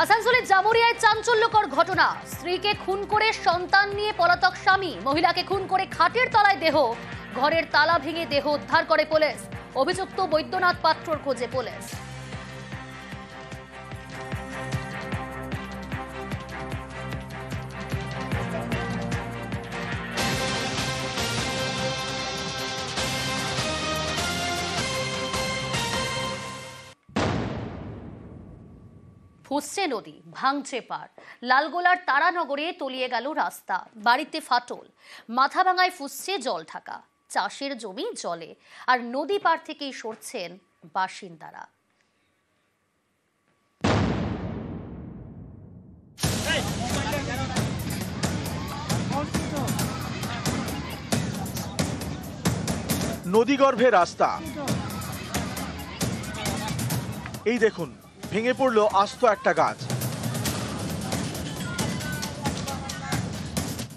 আসানসোলের জামুরিয়ায় চাঞ্চল্যকর ঘটনা। স্ত্রীকে খুন করে সন্তান নিয়ে পলাতক স্বামী, মহিলাকে খুন করে খাটের তলায় দেহ, ঘরের তালা ভেঙে দেহ উদ্ধার করে পুলিশ। অভিযুক্ত বৈদ্যনাথ পাত্রর খোঁজে পুলিশ। ফুসছে নদী, ভাঙছে পাড়। লালগোলার তারানগরে তলিয়ে গেল রাস্তা, বাড়িতে ফাটল, মাথা ভাঙায় ফুসছে জল ঢাকা। চাষের জমি জলে, আর নদী পাড় থেকেই সরছেন বাসিন্দারা। নদীগর্ভে রাস্তা, এই দেখুন ভেঙে পড়লো আস্ত একটা গাছ।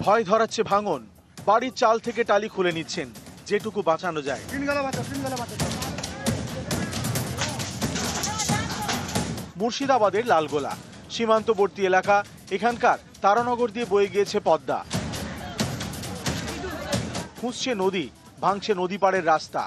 ভয় ধরাচ্ছে ভাঙন, বাড়ির চাল থেকে টালি খুলে নিচ্ছেন যেটুকু বাঁচানো যায়। মুর্শিদাবাদের লালগোলা সীমান্তবর্তী এলাকা, এখানকার তারানগর দিয়ে বয়ে গিয়েছে পদ্মা। ফুঁসছে নদী, ভাঙছে নদী পাড়ের রাস্তা।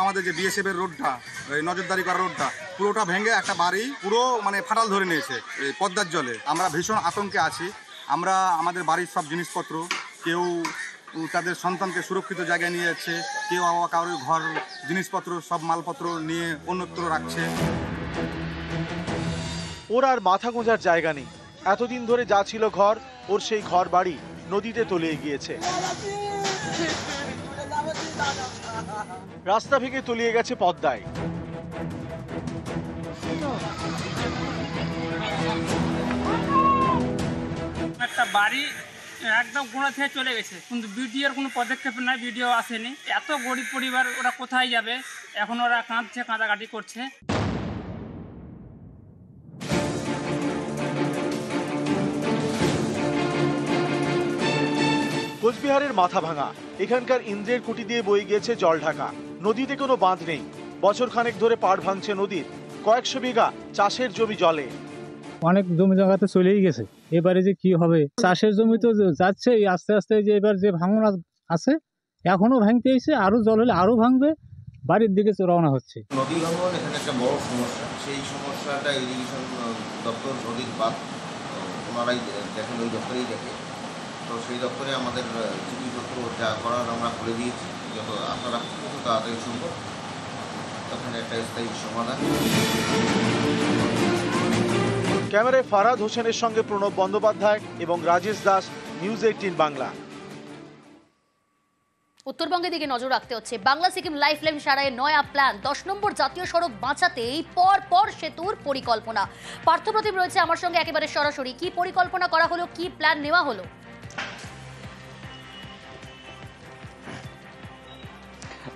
আমাদের যে বিএসএফ এর রোডটা, নজরদারি করা রোডটা, পুরোটা ভেঙে একটা বাড়ি পুরো ফাটাল ধরে নিয়েছে এই পদ্মার জলে। আমরা ভীষণ আতঙ্কে আছি। আমরা আমাদের বাড়ির সব জিনিসপত্র, কেউ তাদের সন্তানকে সুরক্ষিত জায়গায় নিয়ে যাচ্ছে, কেউ আবার কারোর ঘর জিনিসপত্র সব মালপত্র নিয়ে অন্যত্র রাখছে। ওর আর মাথা গোঁজার জায়গা নেই। এতদিন ধরে যা ছিল ঘর, ওর সেই ঘর বাড়ি নদীতে তলিয়ে গিয়েছে। রাস্তা ভেঙে তলিয়ে গেছে পদ্মায়। একটা বাড়ি একদম গোড়া থেকে চলে গেছে, কিন্তু বিডিওর কোনো পদক্ষেপ নাই, বিডিও আসেনি। এত গরিব পরিবার, ওরা কোথায় যাবে? এখন ওরা কাঁদছে, কাঁদাকাটি করছে। কোচবিহারের মাথা ভাঙা, এখানকার ইন্দ্রের কুটি দিয়ে বয়ে গিয়েছে জল ঢাকা। নদীতে কোনো বাঁধ নেই, বছর খানেক ধরে পাড় ভাঙছে নদীর। কয়েকশো বিঘা চাষের জমি জলে। অনেক জমি জায়গাতে চলেই গেছে। এবারে যে কি হবে, চাষের জমি তো যাচ্ছে আস্তে আস্তে। যে এবার যে ভাঙন আছে, এখনো ভাঙতে এসে, আরো জল হলে আরো ভাঙবে, বাড়ির দিকে রওনা হচ্ছে। নদী ভাঙন এখানে একটা বড় সমস্যা। সেই সমস্যাটা ইরিগেশন দপ্তর, নদীর বাঁধ, ওনারাই দেখেন, ওই দপ্তরেই দেখে। তো সেই দপ্তরে আমাদের চিঠিপত্র যা করার আমরা করে দিয়েছি, যত আশা রাখছি তত তাড়াতাড়ি সম্ভব তখন একটা স্থায়ী সমাধান। ক্যামেরায় ফারাদ হোসেনের সঙ্গে প্রণব বন্দ্যোপাধ্যায় এবং রাজেশ দাস, নিউজ 18 বাংলা। উত্তরবঙ্গের দিকে নজর রাখতে হচ্ছে। বাংলা সিকিম লাইফলাইন সারায় নয়া প্ল্যান। 10 নম্বর জাতীয় সড়ক বাঁচাতেই পর সেতুর পরিকল্পনা। পার্থপ্রতিম রয়েছে আমার সঙ্গে একেবারে সরাসরি। কি পরিকল্পনা করা হলো, কি প্ল্যান নেওয়া হলো?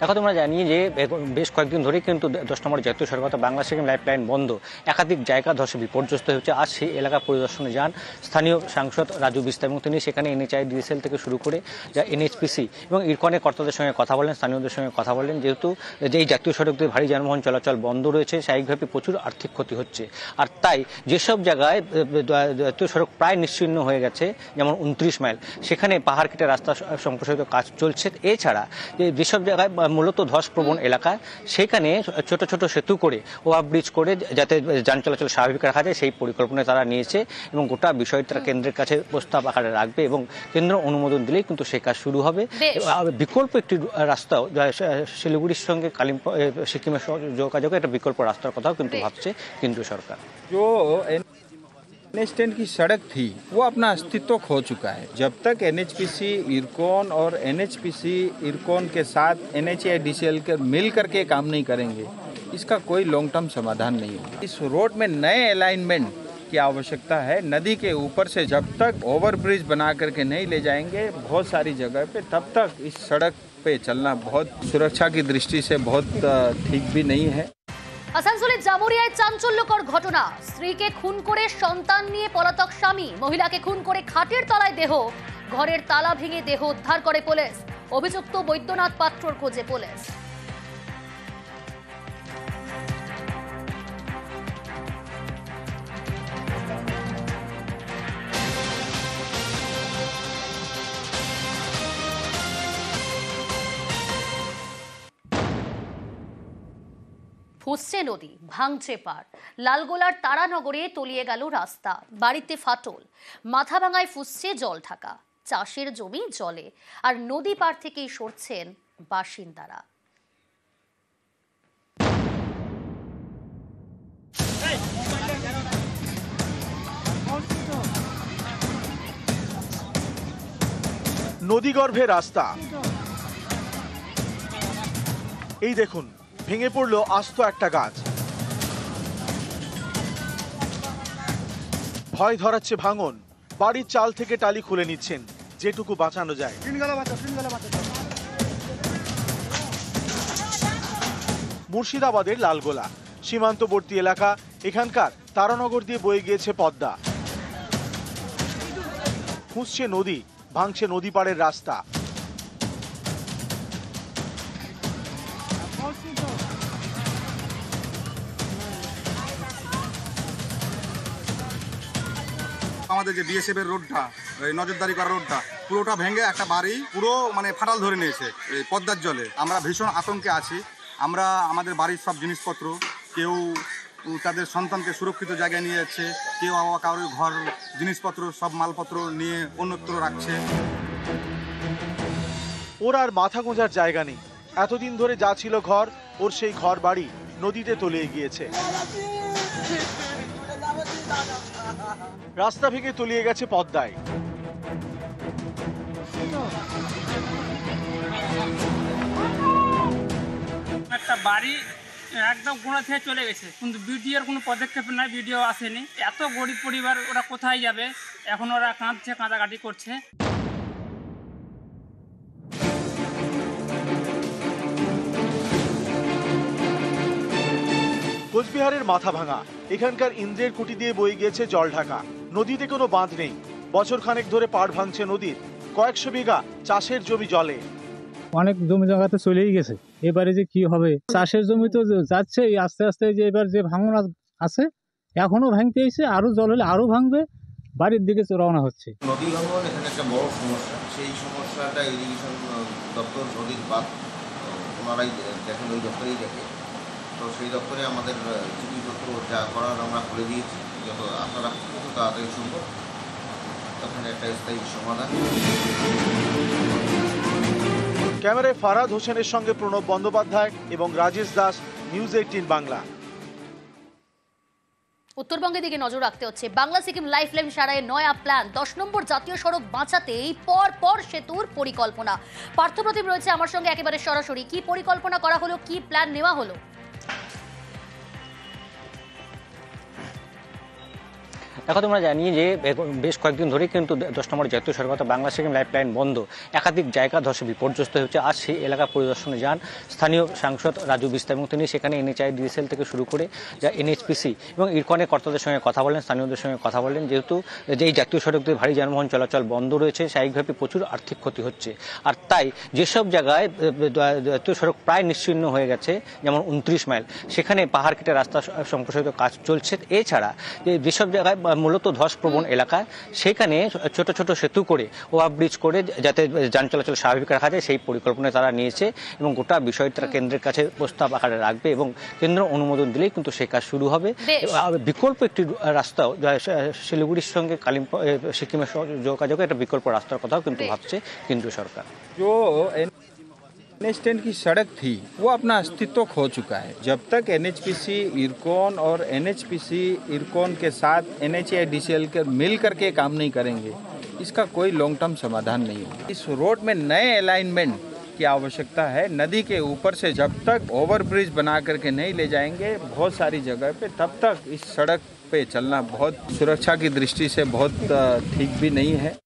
দেখো, তোমরা জানি যে বেশ কয়েকদিন ধরেই কিন্তু 10 নম্বর জাতীয় সড়ক অর্থাৎ বাংলা সিকিম লাইফলাইন বন্ধ। একাধিক জায়গা ধসে বিপর্যস্ত হচ্ছে। আজ সেই এলাকা পরিদর্শনে যান স্থানীয় সাংসদ রাজু বিস্তা, এবং তিনি সেখানে NHIDCL থেকে শুরু করে যা NHPC এবং ইরকনের কর্তাদের সঙ্গে কথা বলেন, স্থানীয়দের সঙ্গে কথা বলেন। যেহেতু যে এই জাতীয় সড়ক দিয়ে ভারী যানবাহন চলাচল বন্ধ রয়েছে, স্বাভাবিকভাবে প্রচুর আর্থিক ক্ষতি হচ্ছে। আর তাই যেসব জায়গায় জাতীয় সড়ক প্রায় নিশ্চিহ্ন হয়ে গেছে, যেমন 29 মাইল, সেখানে পাহাড় কেটে রাস্তা সম্প্রসারিত কাজ চলছে। এছাড়া যেসব জায়গায় মূলত ধসপ্রবণ এলাকায়, সেখানে ছোট ছোট সেতু করে, ওভারব্রিজ করে, যাতে যান চলাচল স্বাভাবিক রাখা যায়, সেই পরিকল্পনা তারা নিয়েছে। এবং গোটা বিষয়টি তারা কেন্দ্রের কাছে প্রস্তাব আকারে রাখবে, এবং কেন্দ্র অনুমোদন দিলেই কিন্তু সেই কাজ শুরু হবে। বিকল্প একটি রাস্তা শিলিগুড়ির সঙ্গে সিকিমের যোগাযোগে একটা বিকল্প রাস্তার কথাও কিন্তু ভাবছে কেন্দ্রীয় সরকার। NH10 की सड़क थी वो अपना अस्तित्व खो चुका है। जब तक NHPC इरकॉन और NHPC इरकॉन के साथ NHIDCL के मिल करके काम नहीं करेंगे, इसका कोई लॉन्ग टर्म समाधान नहीं है। इस रोड में नए अलाइनमेंट की आवश्यकता है। नदी के ऊपर से जब तक ओवरब्रिज बना करके नहीं ले जाएंगे बहुत सारी जगह पे, तब तक इस सड़क पे चलना बहुत सुरक्षा की दृष्टि से बहुत ठीक भी नहीं है। আসানসোলের জামুরিয়ায় চাঞ্চল্যকর ঘটনা, স্ত্রীকে খুন করে সন্তান নিয়ে পলাতক স্বামী, মহিলাকে খুন করে খাটের তলায় দেহ, ঘরের তালা ভেঙে দেহ উদ্ধার করে পুলিশ। অভিযুক্ত বৈদ্যনাথ পাত্রর খোঁজে পুলিশ। ফুসছে নদী, ভাঙছে পার, লালগোলার তারানগরে তলিয়ে গেল রাস্তা, বাড়িতে ফাটল, মাথাভাঙায় ফুসছে জল ঢাকা, চাষের জমি জলে, আর নদী পার থেকেই সরছেন বাসিন্দারা। নদীগর্ভে রাস্তা, এই দেখুন ভেঙে পড়লো আস্ত একটা গাছ। ভয় ধরাচ্ছে ভাঙন, বাড়ির চাল থেকে টালি খুলে নিচ্ছেন যেটুকু বাঁচানো যায়। মুর্শিদাবাদের লালগোলা সীমান্তবর্তী এলাকা, এখানকার তারানগর দিয়ে বয়ে গিয়েছে পদ্মা। ফুঁসছে নদী, ভাঙছে নদী পাড়ের রাস্তা। আমাদের যে বিএসএফ এর রোডটা, নজরদারি করা রোডটা, পুরোটা ভেঙে একটা বাড়ি পুরো মানে ফাটাল ধরে নিয়েছে এই পদ্মার জলে। আমরা ভীষণ আতঙ্কে আছি। আমরা আমাদের বাড়ির সব জিনিসপত্র, কেউ তাদের সন্তানকে সুরক্ষিত জায়গায় নিয়ে যাচ্ছে, কেউ আবার কারোর ঘর জিনিসপত্র সব মালপত্র নিয়ে অন্যত্র রাখছে। ওর আর মাথা গোঁজার জায়গা নেই। এতদিন ধরে যা ছিল ঘর, ওর সেই ঘর বাড়ি নদীতে তলিয়ে গিয়েছে। রাস্তা ভেঙে তলিয়ে গেছে পদ্মায়। একটা বাড়ি একদম গোড়া থেকে চলে গেছে, কিন্তু বিডিওর কোনো পদক্ষেপ নাই, বিডিও আসেনি। এত গরিব পরিবার, ওরা কোথায় যাবে? এখন ওরা কাঁদছে, কাঁদাকাটি করছে। কোচবিহারের মাথাভাঙা, এখানকার ইন্দ্রের কুটি দিয়ে বয়ে গিয়েছে জল ঢাকা। নদীতে কোনো বাঁধ নেই। বছর খানেক ধরে পাড় ভাঙছে নদীর, কয়েকশো বিঘা চাষের জমি জলে। অনেক জমি জায়গাতে চলেই গেছে। এবারে যে কি হবে, চাষের জমি তো যাচ্ছে আস্তে আস্তে। যে এবার যে ভাঙন আছে, এখনো ভাঙতে এসে, আরো জল হলে আরো ভাঙবে, বাড়ির দিকে রওনা হচ্ছে। নদী ভাঙন এখানে একটা বড় সমস্যা। সেই সমস্যাটা ইরিগেশন দপ্তর, নদীর বাঁধ, ওনারাই দেখেন, ওই দপ্তরেই দেখে। তো সেই দপ্তরে আমাদের চিঠিপত্র যা করার আমরা করে দিয়েছি, যত আশা রাখছি তত তাড়াতাড়ি সম্ভব তখন একটা স্থায়ী সমাধান। ক্যামেরায় ফারাদ হোসেনের সঙ্গে প্রণব বন্দ্যোপাধ্যায় এবং রাজেশ দাস, নিউজ 18 বাংলা। উত্তরবঙ্গের দিকে নজর রাখতে হচ্ছে। বাংলা সিকিম লাইফ লাইন সারায় নয়া প্ল্যান, 10 নম্বর জাতীয় সড়ক বাঁচাতেই পর সেতুর পরিকল্পনা। পার্থপ্রতিম রয়েছে আমার সঙ্গে একেবারে সরাসরি। কি পরিকল্পনা করা হলো, কি প্ল্যান নেওয়া হলো? দেখো, তোমরা জানি যে বেশ কয়েকদিন ধরে কিন্তু 10 নম্বর জাতীয় সড়ক অর্থাৎ বাংলা সিকিম লাইফ লাইন বন্ধ। একাধিক জায়গা ধসে বিপর্যস্ত হচ্ছে। আজ সেই এলাকা পরিদর্শনে যান স্থানীয় সাংসদ রাজু বিস্তা এবং তিনি সেখানে NHI DSL থেকে শুরু করে যা NHPC এবং ইরকনের কর্তাদের সঙ্গে কথা বলেন, স্থানীয়দের সঙ্গে কথা বলেন। যেহেতু যে এই জাতীয় সড়ক দিয়ে ভারী যানবাহন চলাচল বন্ধ রয়েছে, স্বাভাবিকভাবে প্রচুর আর্থিক ক্ষতি হচ্ছে। আর তাই যেসব জায়গায় জাতীয় সড়ক প্রায় নিশ্চিহ্ন হয়ে গেছে, যেমন 29 মাইল, সেখানে পাহাড় কেটে রাস্তা সম্প্রসারিত কাজ চলছে। এছাড়া যেসব জায়গায় মূলত ধসপ্রবণ এলাকা, সেখানে ছোট ছোট সেতু করে, ওভারব্রিজ করে যাতে যান চলাচল স্বাভাবিক রাখা যায়, সেই পরিকল্পনা তারা নিয়েছে এবং গোটা বিষয়টি তারা কেন্দ্রের কাছে প্রস্তাব আকারে রাখবে এবং কেন্দ্র অনুমোদন দিলেই কিন্তু সেই কাজ শুরু হবে। বিকল্প একটি রাস্তাও শিলিগুড়ির সঙ্গে সিকিমের যোগাযোগে একটা বিকল্প রাস্তার কথাও কিন্তু ভাবছে কেন্দ্রীয় সরকার। NH10 की सड़क थी वो अपना अस्तित्व खो चुका है। जब तक NHPC इरकॉन और NHPC इरकॉन के साथ NHI DCL के मिल करके काम नहीं करेंगे, इसका कोई लॉन्ग टर्म समाधान नहीं होगा। इस रोड में नए अलाइनमेंट की आवश्यकता है। नदी के ऊपर से जब तक ओवरब्रिज बना करके नहीं ले जाएंगे बहुत सारी जगह पे, तब तक इस सड़क पे चलना बहुत सुरक्षा की दृष्टि से बहुत ठीक भी नहीं है।